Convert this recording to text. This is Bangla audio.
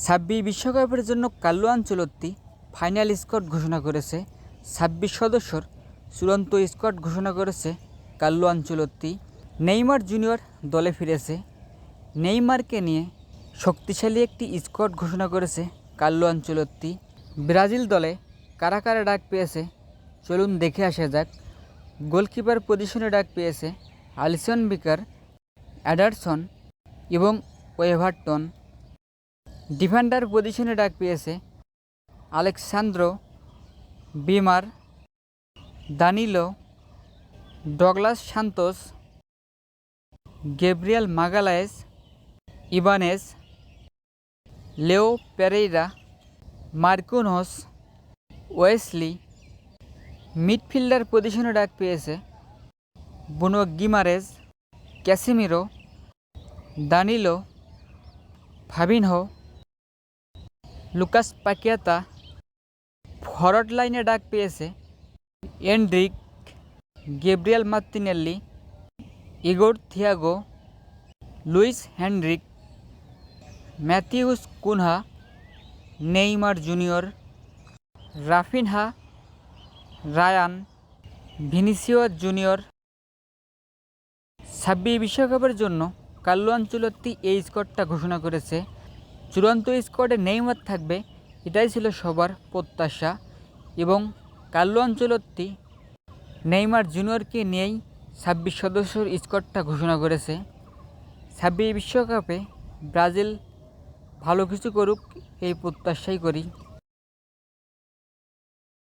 সাব্বির বিশ্বকাপের জন্য কার্লো আনচেলত্তি ফাইনাল স্কোয়াড ঘোষণা করেছে। ২৬ সদস্যর চূড়ান্ত স্কোয়াড ঘোষণা করেছে কার্লো আনচেলত্তি। নেইমার জুনিয়র দলে ফিরেছে। নেইমারকে নিয়ে শক্তিশালী একটি স্কোয়াড ঘোষণা করেছে কার্লো আনচেলত্তি। ব্রাজিল দলে কারা কারা ডাক পেয়েছে চলুন দেখে আসা যাক। গোলকিপার পজিশনে ডাক পেয়েছে আলিসন বেকার, এডারসন এবং এভারটন। ডিফেন্ডার পজিশনে ডাক পেয়েছে Alexsandro, Bremer, Danilo, Douglas Santos, Gabriel Magalhaes, Ibanez, Leo Pereira, Marquinhos, Wesley. Midfielder পজিশনে ডাক পেয়েছে Bruno Guimaraes, Casemiro, Danilo, Fabinho, Lucas Paqueta. Forward লাইনে ডাক পেয়েছে Endrick, Gabriel Martinelli, Igor Thiago, Luis Henrique, Matheus Cunha, Neymar Junior, Raphinha, Rayan, Vinicius Junior. ২৬ বিশ্বকাপের জন্য কার্লো আনচেলত্তি এই স্কোয়াডটা ঘোষণা করেছে। চূড়ান্ত স্কোয়াডে নেইমার থাকবে, এটাই ছিল সবার প্রত্যাশা। এবং কার্লো আনচেলত্তি নেইমার জুনিয়রকে নিয়েই ২৬ সদস্যর স্কোয়াডটা ঘোষণা করেছে। ২৬ বিশ্বকাপে ব্রাজিল ভালো কিছু করুক এই প্রত্যাশাই করি।